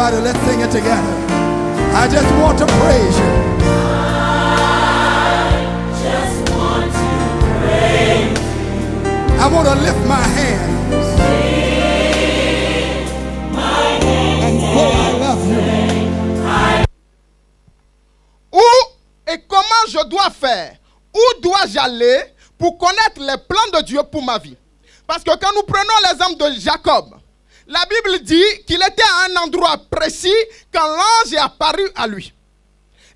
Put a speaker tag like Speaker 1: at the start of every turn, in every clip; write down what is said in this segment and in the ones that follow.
Speaker 1: Somebody, let's sing it together. I just want to praise you.
Speaker 2: I just want to praise you.
Speaker 1: I want to lift my hands
Speaker 2: My hand
Speaker 1: and say I love you.
Speaker 3: Où et comment je dois faire? Où dois-je aller pour connaître les plans de Dieu pour ma vie? Parce que quand nous prenons l'exemple de Jacob, la Bible dit qu'il était à un endroit précis quand l'ange est apparu à lui.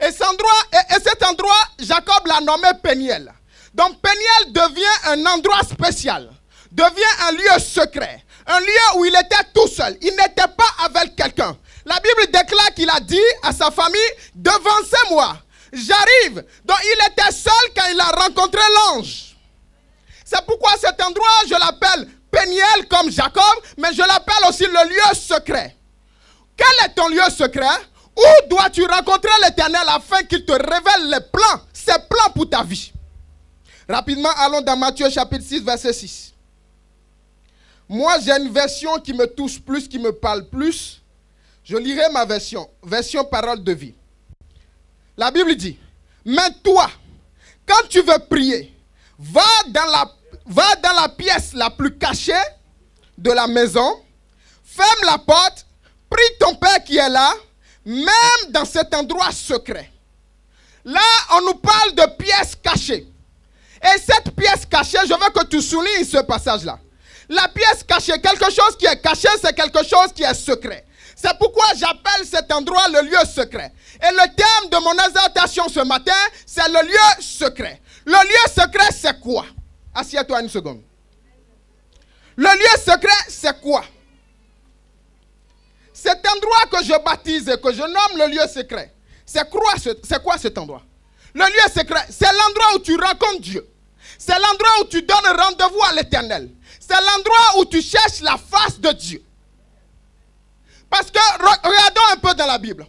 Speaker 3: Et cet endroit, Jacob l'a nommé Péniel. Donc Péniel devient un endroit spécial, devient un lieu secret, un lieu où il était tout seul. Il n'était pas avec quelqu'un. La Bible déclare qu'il a dit à sa famille, devancez-moi, j'arrive. Donc il était seul quand il a rencontré l'ange. C'est pourquoi cet endroit, je l'appelle Péniel comme Jacob, mais je l'appelle aussi le lieu secret. Quel est ton lieu secret? Où dois-tu rencontrer l'Éternel afin qu'il te révèle les plans, ses plans pour ta vie? Rapidement, allons dans Matthieu chapitre 6, verset 6. Moi, j'ai une version qui me touche plus, qui me parle plus. Je lirai ma version parole de vie. La Bible dit, mais toi, quand tu veux prier, va dans la pièce la plus cachée de la maison, ferme la porte, prie ton Père qui est là, même dans cet endroit secret. Là, on nous parle de pièces cachées. Et cette pièce cachée, je veux que tu soulignes ce passage-là. La pièce cachée, quelque chose qui est caché, c'est quelque chose qui est secret. C'est pourquoi j'appelle cet endroit le lieu secret. Et le thème de mon exhortation ce matin, c'est le lieu secret. Le lieu secret, c'est quoi? Assieds-toi une seconde. Le lieu secret, c'est quoi? Cet endroit que je baptise et que je nomme le lieu secret, c'est quoi cet endroit? Le lieu secret, c'est l'endroit où tu rencontres Dieu. C'est l'endroit où tu donnes rendez-vous à l'Éternel. C'est l'endroit où tu cherches la face de Dieu. Parce que, regardons un peu dans la Bible.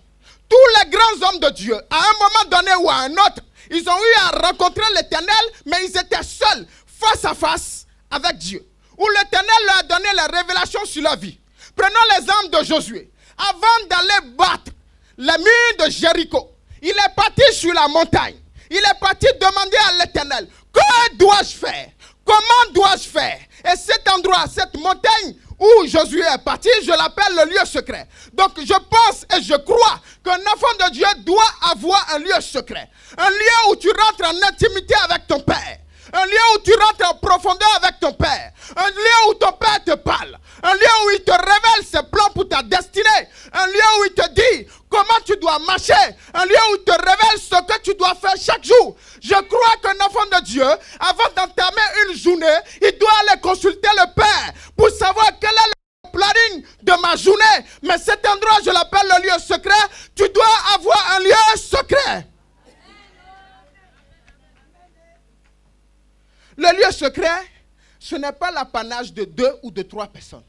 Speaker 3: Tous les grands hommes de Dieu, à un moment donné ou à un autre, ils ont eu à rencontrer l'Éternel, mais ils étaient seuls, face à face avec Dieu. Où l'Éternel leur a donné les révélations sur leur vie. Prenons l'exemple de Josué. Avant d'aller battre les murs de Jéricho, il est parti sur la montagne. Il est parti demander à l'Éternel, que dois-je faire? Comment dois-je faire? Et cet endroit, cette montagne où Josué est parti, je l'appelle le lieu secret. Donc je pense et je crois qu'un enfant de Dieu doit avoir un lieu secret. Un lieu où tu rentres en intimité avec ton Père. Un lieu où tu rentres en profondeur avec ton Père. Un lieu où ton Père te parle. Un lieu où il te révèle ses plans pour ta destinée. Un lieu où il te dit comment tu dois marcher. Un lieu où il te révèle ce que tu dois faire chaque jour. Je crois qu'un enfant de Dieu, avant d'entamer une journée, il doit aller consulter le Père pour savoir quel est le planning de ma journée. Mais cet endroit, je l'appelle le lieu secret. Tu dois avoir un lieu secret. Le lieu secret, ce n'est pas l'apanage de 2 ou de 3 personnes.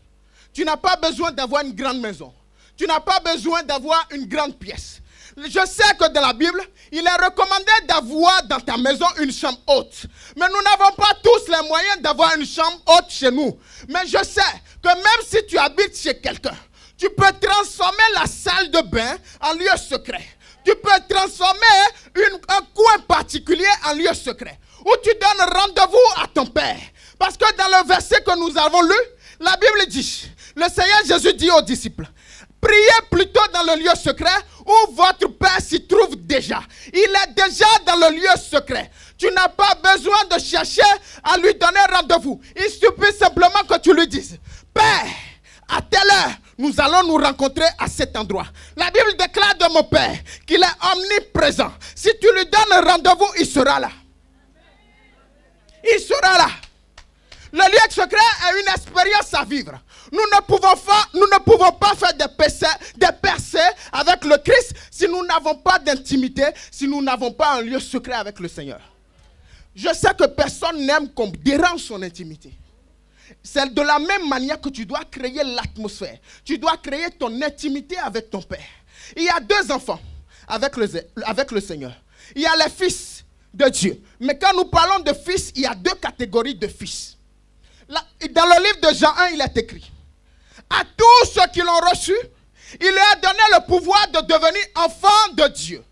Speaker 3: Tu n'as pas besoin d'avoir une grande maison. Tu n'as pas besoin d'avoir une grande pièce. Je sais que dans la Bible, il est recommandé d'avoir dans ta maison une chambre haute. Mais nous n'avons pas tous les moyens d'avoir une chambre haute chez nous. Mais je sais que même si tu habites chez quelqu'un, tu peux transformer la salle de bain en lieu secret. Tu peux transformer un coin particulier en lieu secret. Où tu donnes rendez-vous à ton Père. Parce que dans le verset que nous avons lu, la Bible dit, le Seigneur Jésus dit aux disciples, priez plutôt dans le lieu secret où votre Père s'y trouve déjà. Il est déjà dans le lieu secret. Tu n'as pas besoin de chercher à lui donner rendez-vous. Il suffit simplement que tu lui dises, Père, à telle heure, nous allons nous rencontrer à cet endroit. La Bible déclare de mon Père qu'il est omniprésent. Si tu lui donnes rendez-vous, il sera là. Il sera là. Le lieu secret est une expérience à vivre. Nous ne pouvons pas faire des percées avec le Christ si nous n'avons pas d'intimité, si nous n'avons pas un lieu secret avec le Seigneur. Je sais que personne n'aime qu'on dérange son intimité. C'est de la même manière que tu dois créer l'atmosphère. Tu dois créer ton intimité avec ton Père. Il y a 2 enfants avec le Seigneur. Il y a les fils de Dieu. Mais quand nous parlons de fils, il y a 2 catégories de fils. Dans le livre de Jean 1, il est écrit, à tous ceux qui l'ont reçu, Il lui a donné le pouvoir de devenir enfant de Dieu.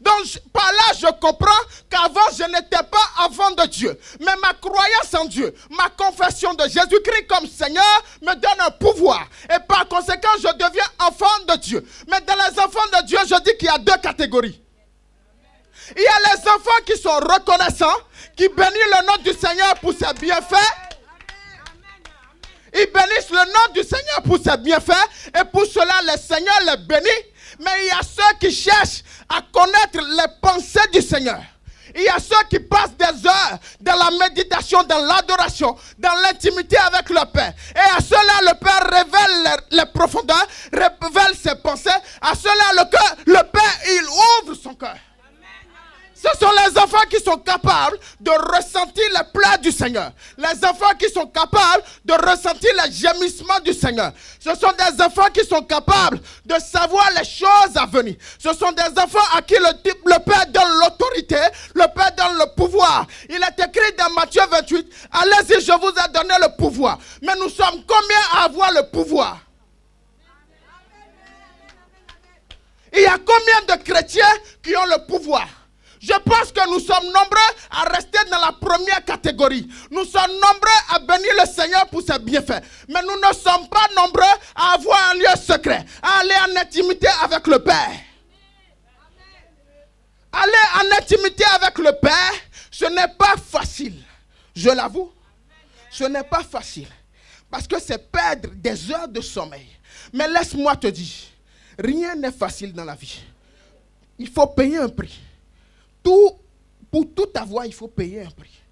Speaker 3: Donc par là je comprends qu'avant je n'étais pas enfant de Dieu. Mais ma croyance en Dieu, ma confession de Jésus-Christ comme Seigneur me donne un pouvoir. Et par conséquent je deviens enfant de Dieu. Mais dans les enfants de Dieu je dis qu'il y a deux catégories. Il y a les enfants qui sont reconnaissants, qui bénissent le nom du Seigneur pour ses bienfaits. Ils bénissent le nom du Seigneur pour ses bienfaits. Et pour cela le Seigneur les bénit. Mais il y a ceux qui cherchent à connaître les pensées du Seigneur. Il y a ceux qui passent des heures dans la méditation, dans l'adoration, dans l'intimité avec le Père. Et à ceux-là, le Père révèle les profondeurs, révèle ses pensées. À ceux-là, le Père, il ouvre son cœur. Ce sont les enfants qui sont capables de ressentir les plaies du Seigneur. Les enfants qui sont capables de ressentir les gémissements du Seigneur. Ce sont des enfants qui sont capables de savoir les choses à venir. Ce sont des enfants à qui le Père donne l'autorité, le Père donne le pouvoir. Il est écrit dans Matthieu 28, allez-y, je vous ai donné le pouvoir. Mais nous sommes combien à avoir le pouvoir? Il y a combien de chrétiens qui ont le pouvoir? Je pense que nous sommes nombreux à rester dans la première catégorie. Nous sommes nombreux à bénir le Seigneur pour ses bienfaits. Mais nous ne sommes pas nombreux à avoir un lieu secret, à aller en intimité avec le Père. Aller en intimité avec le Père, ce n'est pas facile. Je l'avoue, ce n'est pas facile. Parce que c'est perdre des heures de sommeil. Mais laisse-moi te dire, rien n'est facile dans la vie. Il faut payer un prix. Pour tout avoir, il faut payer un prix.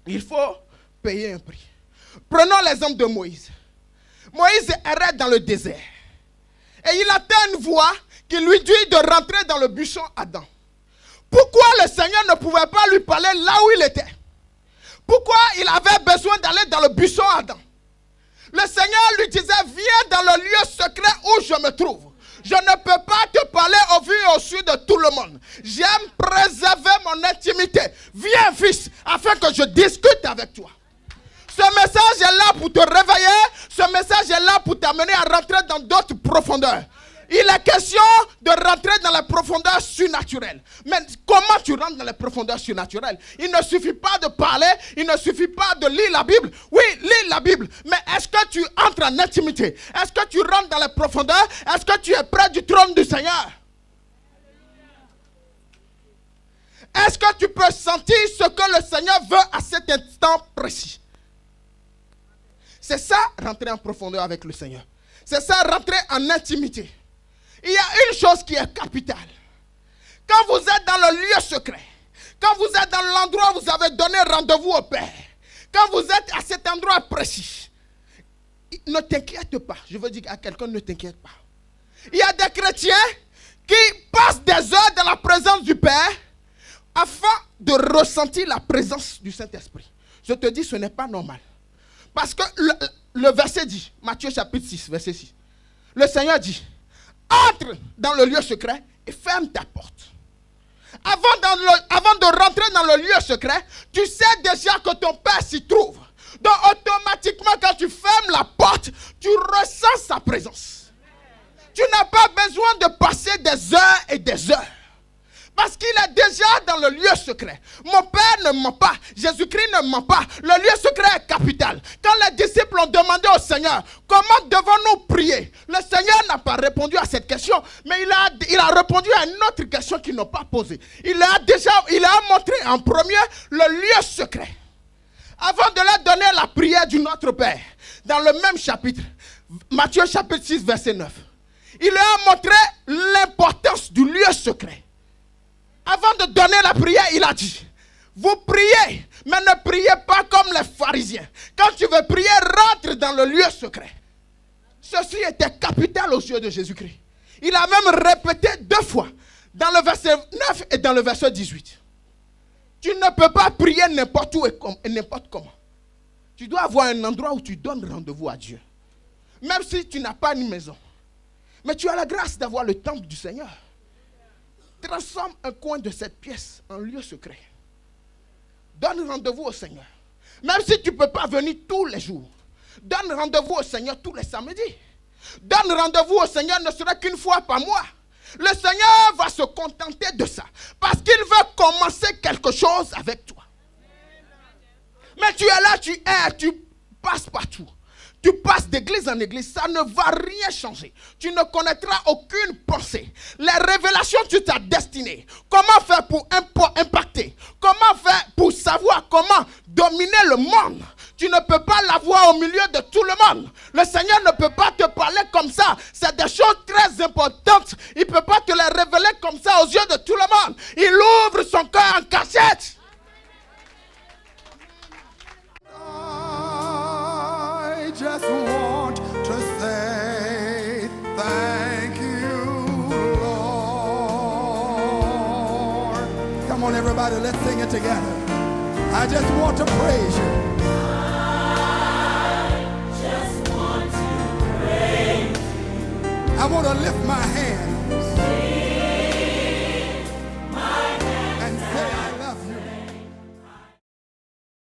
Speaker 3: Il faut payer un prix. Prenons l'exemple de Moïse. Moïse errait dans le désert. Et il atteint une voie qui lui dit de rentrer dans le buisson Adam. Pourquoi le Seigneur ne pouvait pas lui parler là où il était? Pourquoi il avait besoin d'aller dans le buisson Adam? Le Seigneur lui disait, viens dans le lieu secret où je me trouve. Je ne peux pas te parler au vu et au su de tout le monde. J'aime préserver mon intimité. Viens, fils, afin que je discute avec toi. Ce message est là pour te réveiller. Ce message est là pour t'amener à rentrer dans d'autres profondeurs. Il est question de rentrer dans les profondeurs surnaturelles. Mais comment tu rentres dans les profondeurs surnaturelles? Il ne suffit pas de parler, il ne suffit pas de lire la Bible. Oui, lis la Bible. Mais est-ce que tu entres en intimité? Est-ce que tu rentres dans les profondeurs? Est-ce que tu es près du trône du Seigneur? Est-ce que tu peux sentir ce que le Seigneur veut à cet instant précis? C'est ça, rentrer en profondeur avec le Seigneur. C'est ça, rentrer en intimité. Il y a une chose qui est capitale. Quand vous êtes dans le lieu secret, quand vous êtes dans l'endroit où vous avez donné rendez-vous au Père, quand vous êtes à cet endroit précis, ne t'inquiète pas. Je veux dire à quelqu'un, ne t'inquiète pas. Il y a des chrétiens qui passent des heures dans la présence du Père afin de ressentir la présence du Saint-Esprit. Je te dis, ce n'est pas normal. Parce que le verset dit, Matthieu chapitre 6, verset 6, le Seigneur dit, entre dans le lieu secret et ferme ta porte. Avant de rentrer dans le lieu secret, tu sais déjà que ton Père s'y trouve. Donc automatiquement, quand tu fermes la porte, tu ressens sa présence. Tu n'as pas besoin de passer des heures et des heures. Parce qu'il est déjà dans le lieu secret. Mon Père ne ment pas. Jésus-Christ ne ment pas. Le lieu secret est capital. Quand les disciples ont demandé au Seigneur, comment devons-nous prier? Le Seigneur n'a pas répondu à cette question. Mais il a répondu à une autre question qu'ils n'ont pas posée. Il a montré en premier le lieu secret. Avant de leur donner la prière du Notre Père, dans le même chapitre, Matthieu chapitre 6, verset 9, il leur a montré l'importance du lieu secret. Avant de donner la prière, il a dit, vous priez, mais ne priez pas comme les pharisiens. Quand tu veux prier, rentre dans le lieu secret. Ceci était capital aux yeux de Jésus-Christ. Il a même répété 2 fois, dans le verset 9 et dans le verset 18. Tu ne peux pas prier n'importe où et n'importe comment. Tu dois avoir un endroit où tu donnes rendez-vous à Dieu. Même si tu n'as pas une maison. Mais tu as la grâce d'avoir le temple du Seigneur. Transforme un coin de cette pièce en lieu secret. Donne rendez-vous au Seigneur. Même si tu ne peux pas venir tous les jours. Donne rendez-vous au Seigneur tous les samedis. donne rendez-vous au Seigneur ne serait qu'une fois par mois. Le Seigneur va se contenter de ça. Parce qu'il veut commencer quelque chose avec toi. Mais tu es là, tu passes partout. Tu passes d'église en église, ça ne va rien changer. Tu ne connaîtras aucune pensée. Les révélations sur ta destinée. Comment faire pour impacter? Comment faire pour savoir comment dominer le monde? Tu ne peux pas l'avoir au milieu de tout le monde. Le Seigneur ne peut pas te parler comme ça. C'est des choses très importantes. Il ne peut pas te les révéler comme ça aux yeux de tout le monde. Il ouvre son cœur en cachette.
Speaker 1: I just want to say thank you, Lord. Come on, everybody, let's sing it together. I just want to praise you.
Speaker 2: Just want to praise.
Speaker 1: I want to lift my hands